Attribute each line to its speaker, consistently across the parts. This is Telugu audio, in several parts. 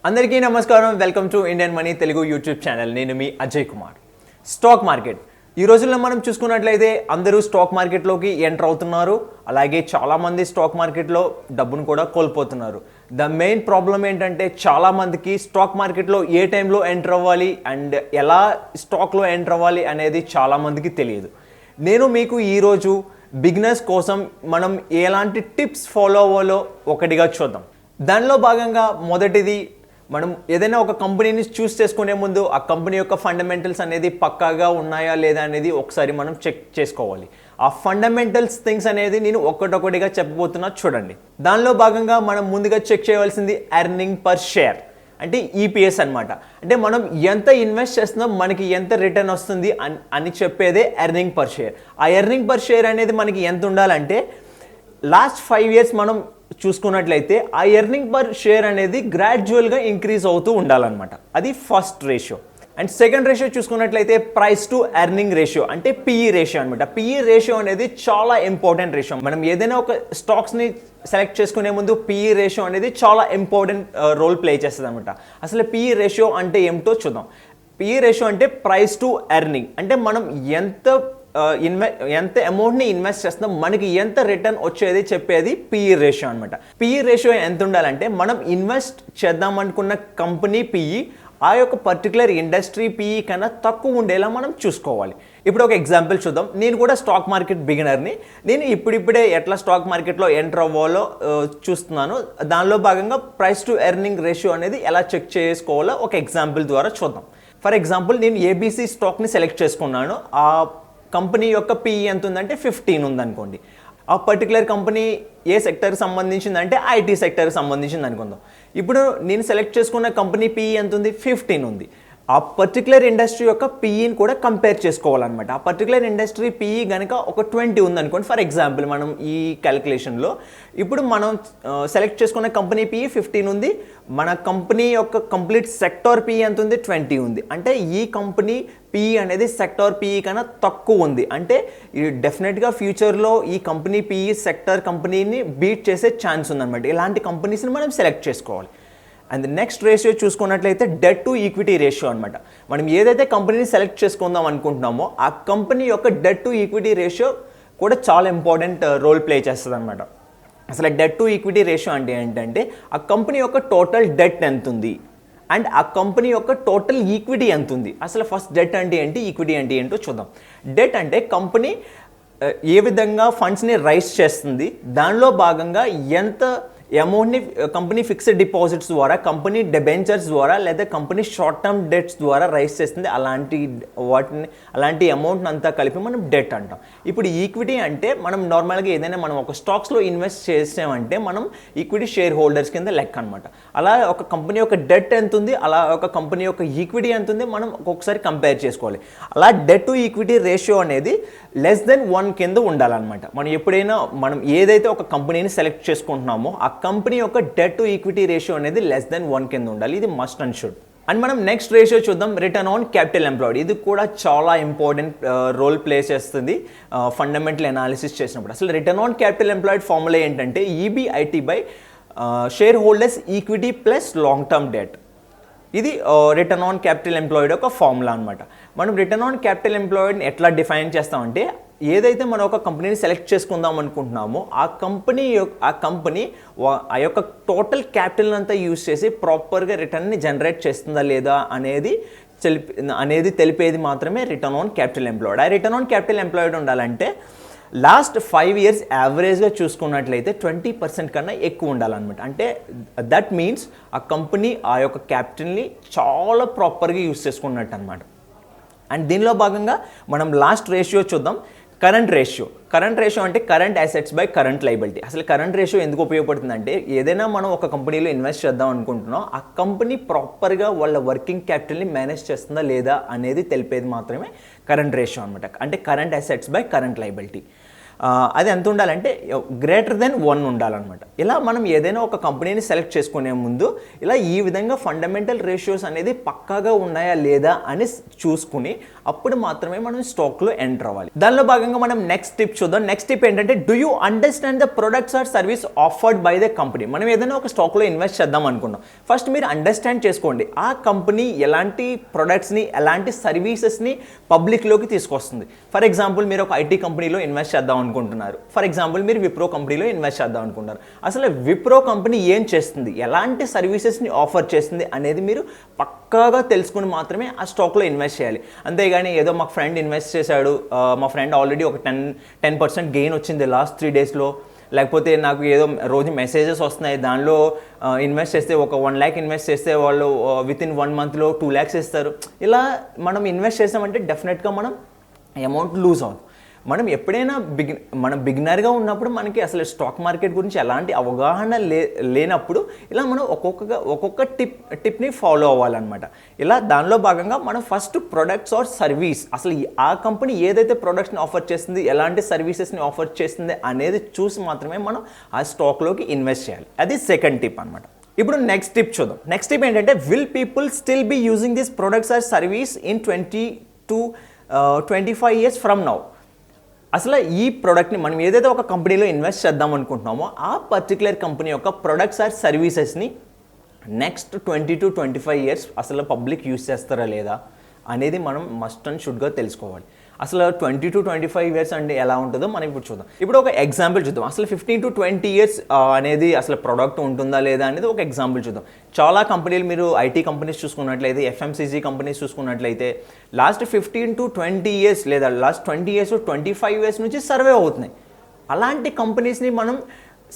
Speaker 1: అందరికీ నమస్కారం. Welcome to Indian money Telugu YouTube channel. నేను మీ అజయ్ కుమార్. స్టాక్ మార్కెట్ ఈ రోజుల్లో మనం చూసుకున్నట్లయితే అందరూ స్టాక్ మార్కెట్లోకి ఎంటర్ అవుతున్నారు. అలాగే చాలామంది స్టాక్ మార్కెట్లో డబ్బును కూడా కోల్పోతున్నారు. ద మెయిన్ ప్రాబ్లం ఏంటంటే చాలామందికి స్టాక్ మార్కెట్లో ఏ టైంలో ఎంటర్ అవ్వాలి అండ్ ఎలా స్టాక్లో ఎంటర్ అవ్వాలి అనేది చాలామందికి తెలియదు. నేను మీకు ఈరోజు బిగినర్స్ కోసం మనం ఎలాంటి టిప్స్ ఫాలో అవ్వాలో ఒకటిగా చూద్దాం. దానిలో భాగంగా మొదటిది, మనం ఏదైనా ఒక కంపెనీని చూస్ చేసుకునే ముందు ఆ కంపెనీ యొక్క ఫండమెంటల్స్ అనేది పక్కాగా ఉన్నాయా లేదా అనేది ఒకసారి మనం చెక్ చేసుకోవాలి. ఆ ఫండమెంటల్స్ థింగ్స్ అనేది నేను ఒక్కటొక్కటిగా చెప్పబోతున్నా, చూడండి. దానిలో భాగంగా మనం ముందుగా చెక్ చేయవలసింది ఎర్నింగ్ పర్ షేర్, అంటే ఈపీఎస్ అనమాట. అంటే మనం ఎంత ఇన్వెస్ట్ చేస్తున్నాం, మనకి ఎంత రిటర్న్ వస్తుంది అని చెప్పేదే ఎర్నింగ్ పర్ షేర్. ఆ ఎర్నింగ్ పర్ షేర్ అనేది మనకి ఎంత ఉండాలంటే లాస్ట్ 5 years మనం చూసుకున్నట్లయితే ఆ ఎర్నింగ్ పర్ షేర్ అనేది గ్రాడ్యువల్గా ఇంక్రీజ్ అవుతూ ఉండాలన్నమాట. అది first ratio. And second ratio చూసుకున్నట్లయితే ప్రైస్ టు ఎర్నింగ్ రేషియో, అంటే పిఈ రేషియో అనమాట. పిఈ రేషియో అనేది చాలా ఇంపార్టెంట్ రేషియో. మనం ఏదైనా ఒక స్టాక్స్ని సెలెక్ట్ చేసుకునే ముందు పిఈ రేషియో అనేది చాలా ఇంపార్టెంట్ రోల్ ప్లే చేస్తుంది అనమాట. అసలు పిఈ రేషియో అంటే ఏమిటో చూద్దాం. పిఈ రేషియో అంటే ప్రైస్ టు ఎర్నింగ్, అంటే మనం ఎంత అమౌంట్ని ఇన్వెస్ట్ చేస్తున్నాం, మనకి ఎంత రిటర్న్ వచ్చేది చెప్పేది పిఈ రేషియో అనమాట. పిఈ రేషియో ఎంత ఉండాలంటే మనం ఇన్వెస్ట్ చేద్దాం అనుకున్న కంపెనీ పిఈ ఆ యొక్క పర్టికులర్ ఇండస్ట్రీ పిఈ కన్నా తక్కువ ఉండేలా మనం చూసుకోవాలి. ఇప్పుడు ఒక ఎగ్జాంపుల్ చూద్దాం. నేను కూడా స్టాక్ మార్కెట్ బిగినర్ని. నేను ఇప్పుడిప్పుడే ఎట్లా స్టాక్ మార్కెట్లో ఎంటర్ అవ్వాలో చూస్తున్నాను. దానిలో భాగంగా ప్రైస్ టు ఎర్నింగ్ రేషియో అనేది ఎలా చెక్ చేసుకోవాలో ఒక ఎగ్జాంపుల్ ద్వారా చూద్దాం. ఫర్ ఎగ్జాంపుల్, నేను ఏబీసీ స్టాక్ని సెలెక్ట్ చేసుకున్నాను. ఆ కంపెనీ యొక్క పిఈ ఎంత ఉందంటే 15 ఉందనుకోండి. ఆ పర్టికులర్ కంపెనీ ఏ సెక్టర్కి సంబంధించిందంటే ఐటీ సెక్టర్కి సంబంధించింది అనుకుందాం. ఇప్పుడు నేను సెలెక్ట్ చేసుకున్న కంపెనీ పిఈ ఎంత ఉంది? 15 ఉంది. ఆ పర్టికులర్ ఇండస్ట్రీ యొక్క పిఈని కూడా కంపేర్ చేసుకోవాలన్నమాట. ఆ పర్టికులర్ ఇండస్ట్రీ పిఈ కనుక ఒక 20 ఉందనుకోండి. ఫర్ ఎగ్జాంపుల్, మనం ఈ క్యాలిక్యులేషన్లో ఇప్పుడు మనం సెలెక్ట్ చేసుకున్న కంపెనీ పిఈ 15 ఉంది. మన కంపెనీ యొక్క కంప్లీట్ సెక్టార్ పిఈ ఎంత ఉంది? 20 ఉంది. అంటే ఈ కంపెనీ పిఈ అనేది సెక్టార్ పిఈ కన్నా తక్కువ ఉంది. అంటే డెఫినెట్గా ఫ్యూచర్లో ఈ కంపెనీ పిఈ సెక్టార్ కంపెనీని బీట్ చేసే ఛాన్స్ ఉందన్నమాట. ఇలాంటి కంపెనీస్ని మనం సెలెక్ట్ చేసుకోవాలి. అండ్ నెక్స్ట్ రేషియో చూసుకున్నట్లయితే డెట్ టు ఈక్విటీ రేషియో అనమాట. మనం ఏదైతే కంపెనీని సెలెక్ట్ చేసుకుందాం అనుకుంటున్నామో ఆ కంపెనీ యొక్క డెట్ టు ఈక్విటీ రేషియో కూడా చాలా ఇంపార్టెంట్ రోల్ ప్లే చేస్తుంది అనమాట. అసలు డెట్ టు ఈక్విటీ రేషియో అంటే ఏంటంటే ఆ కంపెనీ యొక్క టోటల్ డెట్ ఎంత ఉంది అండ్ ఆ కంపెనీ యొక్క టోటల్ ఈక్విటీ ఎంత ఉంది. అసలు ఫస్ట్ డెట్ అంటే ఏంటి, ఈక్విటీ అంటే ఏంటో చూద్దాం. డెట్ అంటే కంపెనీ ఏ విధంగా ఫండ్స్ని రైజ్ చేస్తుంది, దానిలో భాగంగా ఎంత అమౌంట్ని కంపెనీ ఫిక్స్డ్ డిపాజిట్స్ ద్వారా, కంపెనీ డెబెంచర్స్ ద్వారా, లేదా కంపెనీ షార్ట్ టర్మ్ డెట్స్ ద్వారా రైజ్ చేస్తుంది. అలాంటి అమౌంట్ని అంతా కలిపి మనం డెట్ అంటాం. ఇప్పుడు ఈక్విటీ అంటే మనం నార్మల్గా ఏదైనా మనం ఒక స్టాక్స్లో ఇన్వెస్ట్ చేసామంటే మనం ఈక్విటీ షేర్ హోల్డర్స్ కింద లెక్క అనమాట. అలా ఒక కంపెనీ యొక్క డెట్ ఎంత ఉంది, అలా ఒక కంపెనీ యొక్క ఈక్విటీ ఎంత ఉంది, మనం ఒక్కొక్కసారి కంపేర్ చేసుకోవాలి. అలా డెట్ టు ఈక్విటీ రేషియో అనేది <1 కింద ఉండాలన్నమాట. మనం ఏదైతే ఒక కంపెనీని సెలెక్ట్ చేసుకుంటున్నామో ఆ కంపెనీ యొక్క డెట్ టు ఈక్విటీ రేషియో అనేది <1 కింద ఉండాలి. ఇది మస్ట్ అండ్ షుడ్. అండ్ మనం నెక్స్ట్ రేషియో చూద్దాం, రిటర్న్ ఆన్ క్యాపిటల్ ఎంప్లాయిడ్. ఇది కూడా చాలా ఇంపార్టెంట్ రోల్ ప్లే చేస్తుంది ఫండమెంటల్ అనాలిసిస్ చేసినప్పుడు. అసలు return on capital employed formula ఏంటంటే EBIT by shareholders equity plus long term debt. ఇది రిటర్న్ ఆన్ క్యాపిటల్ ఎంప్లాయిడ్ యొక్క ఫార్ములా అనమాట. మనం రిటర్న్ ఆన్ క్యాపిటల్ ఎంప్లాయిడ్ని ఎట్లా డిఫైన్ చేస్తామంటే, ఏదైతే మనం ఒక కంపెనీని సెలెక్ట్ చేసుకుందాం అనుకుంటున్నామో ఆ కంపెనీ ఆ యొక్క టోటల్ క్యాపిటల్ అంతా యూజ్ చేసి ప్రాపర్గా రిటర్న్ని జనరేట్ చేస్తుందా లేదా అనేది తెలిపేది మాత్రమే రిటర్న్ ఆన్ క్యాపిటల్ ఎంప్లాయిడ్. ఆ రిటర్న్ ఆన్ క్యాపిటల్ ఎంప్లాయిడ్ ఉండాలంటే లాస్ట్ 5 years యావరేజ్గా చూసుకున్నట్లయితే 20% కన్నా ఎక్కువ ఉండాలన్నమాట. అంటే దట్ మీన్స్ ఆ కంపెనీ ఆ యొక్క క్యాపిటల్ని చాలా ప్రాపర్గా యూజ్ చేసుకున్నట్టు అనమాట. అండ్ దీనిలో భాగంగా మనం లాస్ట్ రేషియో చూద్దాం, కరెంట్ రేషియో. కరెంట్ రేషియో అంటే current assets by current liability. అసలు కరెంట్ రేషియో ఎందుకు ఉపయోగపడుతుందంటే, ఏదైనా మనం ఒక కంపెనీలో ఇన్వెస్ట్ చేద్దాం అనుకుంటున్నాం, ఆ కంపెనీ ప్రాపర్గా వాళ్ళ వర్కింగ్ క్యాపిటల్ని మేనేజ్ చేస్తుందా లేదా అనేది తెలిపేది మాత్రమే కరెంట్ రేషియో అనమాట. అంటే current assets by current liability. అది ఎంత ఉండాలంటే గ్రేటర్ దెన్ 1 ఉండాలన్నమాట. ఇలా మనం ఏదైనా ఒక కంపెనీని సెలెక్ట్ చేసుకునే ముందు ఇలా ఈ విధంగా ఫండమెంటల్ రేషియోస్ అనేది పక్కాగా ఉన్నాయా లేదా అని చూసుకుని అప్పుడు మాత్రమే మనం స్టాక్లో ఎంటర్ అవ్వాలి. దానిలో భాగంగా మనం నెక్స్ట్ టిప్ చూద్దాం. నెక్స్ట్ టిప్ ఏంటంటే, do you understand the products or service offered by the company. మనం ఏదైనా ఒక స్టాక్లో ఇన్వెస్ట్ చేద్దాం అనుకున్నాం, ఫస్ట్ మీరు అండర్స్టాండ్ చేసుకోండి ఆ కంపెనీ ఎలాంటి ప్రొడక్ట్స్ని ఎలాంటి సర్వీసెస్ని పబ్లిక్లోకి తీసుకొస్తుంది. ఫర్ ఎగ్జాంపుల్ మీరు ఒక ఐటీ కంపెనీలో ఇన్వెస్ట్ చేద్దాం అనుకుంటున్నారు. ఫర్ ఎగ్జాంపుల్ మీరు విప్రో కంపెనీలో ఇన్వెస్ట్ చేద్దాం అనుకుంటున్నారు. అసలు విప్రో కంపెనీ ఏం చేస్తుంది, ఎలాంటి సర్వీసెస్ని ఆఫర్ చేస్తుంది అనేది మీరు పక్కాగా తెలుసుకుని మాత్రమే ఆ స్టాక్లో ఇన్వెస్ట్ చేయాలి. అంతేగాని ఏదో మా ఫ్రెండ్ ఇన్వెస్ట్ చేశాడు, మా ఫ్రెండ్ ఆల్రెడీ ఒక 10% గెయిన్ వచ్చింది లాస్ట్ 3 డేస్లో, లేకపోతే నాకు ఏదో రోజు మెసేజెస్ వస్తున్నాయి దానిలో ఇన్వెస్ట్ చేస్తే ఒక 1 lakh ఇన్వెస్ట్ చేస్తే వాళ్ళు వితిన్ 1 monthలో 2 lakhs ఇస్తారు. ఇలా మనం ఇన్వెస్ట్ చేసామంటే డెఫినెట్గా మనం అమౌంట్ లూజ్ అవుతుంది. మనం ఎప్పుడైనా మనం బిగినర్గా ఉన్నప్పుడు మనకి అసలు స్టాక్ మార్కెట్ గురించి ఎలాంటి అవగాహన లేనప్పుడు ఇలా మనం ఒక్కొక్క టిప్ని ఫాలో అవ్వాలన్నమాట. ఇలా దానిలో భాగంగా మనం ఫస్ట్ ప్రొడక్ట్స్ ఆర్ సర్వీస్, అసలు ఆ కంపెనీ ఏదైతే ప్రొడక్ట్స్ని ఆఫర్ చేస్తుంది, ఎలాంటి సర్వీసెస్ని ఆఫర్ చేస్తుంది అనేది చూసి మాత్రమే మనం ఆ స్టాక్లోకి ఇన్వెస్ట్ చేయాలి. అది సెకండ్ టిప్ అనమాట. ఇప్పుడు నెక్స్ట్ టిప్ చూద్దాం. నెక్స్ట్ టిప్ ఏంటంటే, will people still be using this products or service in 20 to 25 years from now. అసలు ఈ ప్రోడక్ట్ని మనం ఏదైతే ఒక కంపెనీలో ఇన్వెస్ట్ చేద్దాం అనుకుంటున్నామో ఆ పర్టికులర్ కంపెనీ యొక్క ప్రొడక్ట్స్ ఆర్ సర్వీసెస్ని నెక్స్ట్ 20 to 25 years అసలు పబ్లిక్ యూజ్ చేస్తారా లేదా అనేది మనం మస్ట్ అండ్ షుడ్గా తెలుసుకోవాలి. అసలు 20 to 25 years అంటే ఎలా ఉంటుందో మనం ఇప్పుడు చూద్దాం. ఇప్పుడు ఒక ఎగ్జాంపుల్ చూద్దాం. అసలు 15 to 20 years అనేది అసలు ప్రోడక్ట్ ఉంటుందా లేదా అనేది ఒక ఎగ్జాంపుల్ చూద్దాం. చాలా కంపెనీలు మీరు ఐటీ కంపెనీస్ చూసుకున్నట్లయితే, ఎఫ్ఎంసీజీ కంపెనీస్ చూసుకున్నట్లయితే లాస్ట్ 15 to 20 years లేదా లాస్ట్ 20 years 25 years నుంచి సర్వే అవుతున్నాయి. అలాంటి కంపెనీస్ని మనం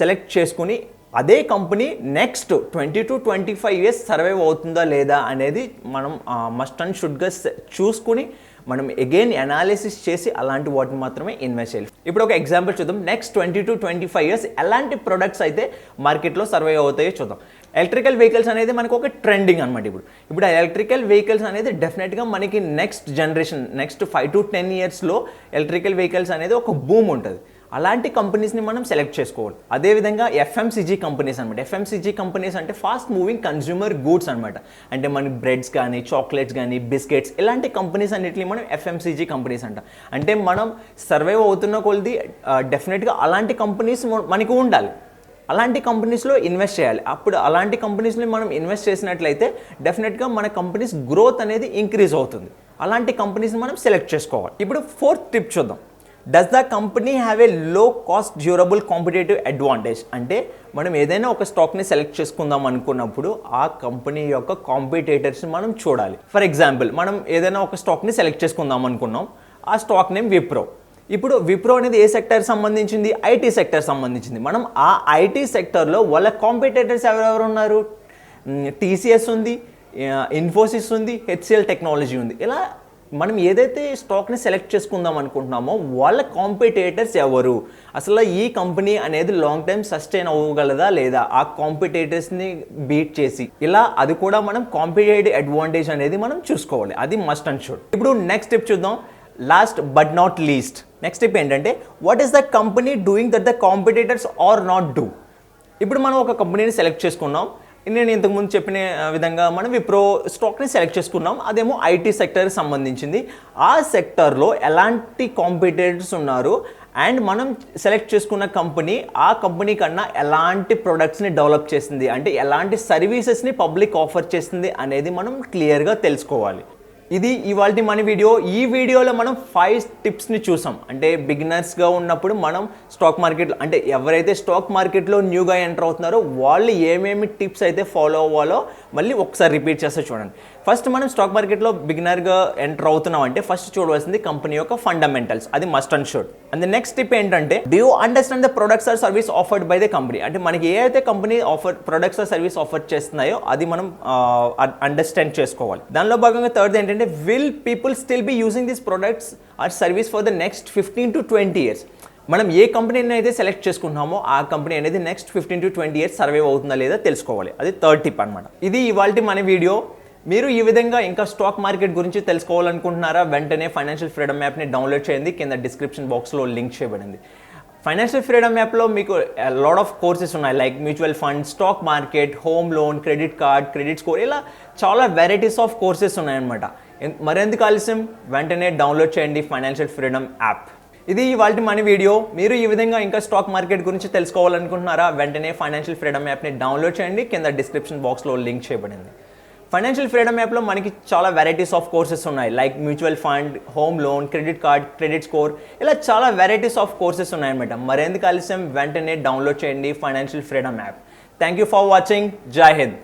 Speaker 1: సెలెక్ట్ చేసుకుని అదే company next 20 to 25 years survive అవుతుందా లేదా అనేది మనం మస్ట్ అండ్ షుడ్గా చూసుకుని మనం అగైన్ అనాలిసిస్ చేసి అలాంటి వాటిని మాత్రమే ఇన్వెస్ట్ చేయాలి. ఇప్పుడు ఒక ఎగ్జాంపుల్ చూద్దాం. నెక్స్ట్ 20 to 25 years ఎలాంటి ప్రొడక్ట్స్ అయితే మార్కెట్లో సర్వైవ్ అవుతాయో చూద్దాం. ఎలక్ట్రికల్ వెహికల్స్ అనేది మనకు ఒక ట్రెండింగ్ అనమాట. ఇప్పుడు ఎలక్ట్రికల్ వెహికల్స్ అనేది డెఫినెట్గా మనకి నెక్స్ట్ జనరేషన్ నెక్స్ట్ 5 to 10 yearsలో ఎలక్ట్రికల్ వెహికల్స్ అనేది ఒక బూమ్ ఉంటుంది. అలాంటి కంపెనీస్ని మనం సెలెక్ట్ చేసుకోవాలి. అదేవిధంగా ఎఫ్ఎంసీజీ కంపెనీస్ అనమాట. ఎఫ్ఎంసీజీ కంపెనీస్ అంటే ఫాస్ట్ మూవింగ్ కన్జ్యూమర్ గూడ్స్ అనమాట. అంటే మనకి బ్రెడ్స్ కానీ, చాక్లెట్స్ కానీ, బిస్కెట్స్ ఇలాంటి కంపెనీస్ అన్నిటిని మనం ఎఫ్ఎంసీజీ కంపెనీస్ అంటాం. అంటే మనం సర్వైవ్ అవుతున్న కొలది డెఫినెట్గా అలాంటి కంపెనీస్ మనకు ఉండాలి. అలాంటి కంపెనీస్లో ఇన్వెస్ట్ చేయాలి. అప్పుడు అలాంటి కంపెనీస్ని మనం ఇన్వెస్ట్ చేసినట్లయితే డెఫినెట్గా మన కంపెనీస్ గ్రోత్ అనేది ఇంక్రీజ్ అవుతుంది. అలాంటి కంపెనీస్ని మనం సెలెక్ట్ చేసుకోవాలి. ఇప్పుడు ఫోర్త్ టిప్ చూద్దాం. Does the company have a లో కాస్ట్ డ్యూరబుల్ కాంపిటేటివ్ అడ్వాంటేజ్. అంటే మనం ఏదైనా ఒక స్టాక్ని సెలెక్ట్ చేసుకుందాం అనుకున్నప్పుడు ఆ కంపెనీ యొక్క కాంపిటేటర్స్ని మనం చూడాలి. ఫర్ ఎగ్జాంపుల్ మనం ఏదైనా ఒక స్టాక్ని సెలెక్ట్ చేసుకుందాం అనుకున్నాం. ఆ స్టాక్ నేమ్ విప్రో. ఇప్పుడు విప్రో అనేది ఏ సెక్టర్ సంబంధించింది? ఐటీ సెక్టర్ సంబంధించింది. మనం ఆ ఐటీ సెక్టర్లో వాళ్ళ కాంపిటేటర్స్ ఎవరెవరు ఉన్నారు? టీసీఎస్ ఉంది, ఇన్ఫోసిస్ ఉంది, హెచ్సిఎల్ టెక్నాలజీ ఉంది. ఇలా మనం ఏదైతే స్టాక్ని సెలెక్ట్ చేసుకుందాం అనుకుంటున్నామో వాళ్ళ కాంపిటేటర్స్ ఎవరు, అసలు ఈ కంపెనీ అనేది లాంగ్ టైం సస్టైన్ అవ్వగలదా లేదా, ఆ కాంపిటేటర్స్ని బీట్ చేసి ఇలా అది కూడా మనం కాంపిటేటివ్ అడ్వాంటేజ్ అనేది మనం చూసుకోవాలి. అది మస్ట్ అండ్ షుడ్. ఇప్పుడు నెక్స్ట్ స్టెప్ చూద్దాం. Last but not least next step ఏంటంటే, what is the company doing that the competitors are not do. ఇప్పుడు మనం ఒక కంపెనీని సెలెక్ట్ చేసుకున్నాం. నేను ఇంతకుముందు చెప్పిన విధంగా మనం విప్రో స్టాక్ని సెలెక్ట్ చేసుకున్నాం. అదేమో ఐటీ సెక్టర్కి సంబంధించింది. ఆ సెక్టర్లో ఎలాంటి కాంపిటేటర్స్ ఉన్నారు అండ్ మనం సెలెక్ట్ చేసుకున్న కంపెనీ ఆ కంపెనీ కన్నా ఎలాంటి ప్రొడక్ట్స్ని డెవలప్ చేసింది, అంటే ఎలాంటి సర్వీసెస్ని పబ్లిక్ ఆఫర్ చేస్తుంది అనేది మనం క్లియర్గా తెలుసుకోవాలి. ఇది ఇవాల్టి మన వీడియో. ఈ వీడియోలో మనం 5 టిప్స్ని చూసాం. అంటే బిగినర్స్గా ఉన్నప్పుడు మనం స్టాక్ మార్కెట్లో, అంటే ఎవరైతే స్టాక్ మార్కెట్లో న్యూగా ఎంటర్ అవుతున్నారో వాళ్ళు ఏమేమి టిప్స్ అయితే ఫాలో అవ్వాలో మళ్ళీ ఒకసారి రిపీట్ చేస్తే చూడండి. ఫస్ట్ మనం స్టాక్ మార్కెట్లో బిగినర్గా ఎంటర్ అవుతున్నాం అంటే ఫస్ట్ చూడవలసింది కంపెనీ యొక్క ఫండమెంటల్స్. అది must and should. And next tip ఏంటంటే, do you understand the products or service offered by the company. అంటే మనకి ఏ అయితే company products or service offer చేస్తున్నాయో అది మనం అండర్స్టాండ్ చేసుకోవాలి. దానిలో భాగంగా థర్డ్ ఏంటంటే, will people still be using these products or service for the next 15 to 20 years. మనం ఏ కంపెనీని అయితే సెలెక్ట్ చేసుకుంటున్నామో ఆ కంపెనీ అనేది నెక్స్ట్ 15 to 20 years సర్వైవ్ అవుతుందా లేదా తెలుసుకోవాలి. అది థర్డ్ టిప్ అనమాట. ఇది ఇవాల్టి మన వీడియో. మీరు ఈ విధంగా ఇంకా స్టాక్ మార్కెట్ గురించి తెలుసుకోవాలనుకుంటున్నారా? వెంటనే ఫైనాన్షియల్ ఫ్రీడమ్ యాప్ని డౌన్లోడ్ చేయండి. కింద డిస్క్రిప్షన్ బాక్స్లో లింక్ చేయబడింది. ఫైనాన్షియల్ ఫ్రీడమ్ యాప్లో మీకు లాట్ ఆఫ్ కోర్సెస్ ఉన్నాయి, like mutual fund, stock market, home loan, credit card, credit score, ఇలా చాలా వెరైటీస్ ఆఫ్ కోర్సెస్ ఉన్నాయన్నమాట. మరెందుకు ఆలస్యం, వెంటనే డౌన్లోడ్ చేయండి ఫైనాన్షియల్ ఫ్రీడమ్ యాప్. ఇది ఇవాల్టి మన వీడియో. మీరు ఈ విధంగా ఇంకా స్టాక్ మార్కెట్ గురించి తెలుసుకోవాలనుకుంటున్నారా, వెంటనే ఫైనాన్షియల్ ఫ్రీడమ్ యాప్ని డౌన్లోడ్ చేయండి. కింద డిస్క్రిప్షన్ బాక్స్లో లింక్ చేయబడింది. ఫైనాన్షియల్ ఫ్రీడమ్ యాప్లో మనకి చాలా వెరైటీస్ ఆఫ్ కోర్సెస్ ఉన్నాయి, like mutual fund, home loan, credit card, credit score, ఇలా చాలా వెరైటీస్ ఆఫ్ కోర్సెస్ ఉన్నాయన్నమాట. మరెందుకు ఆలస్యం, వెంటనే డౌన్లోడ్ చేయండి financial freedom app. Thank you for watching. జై హింద్.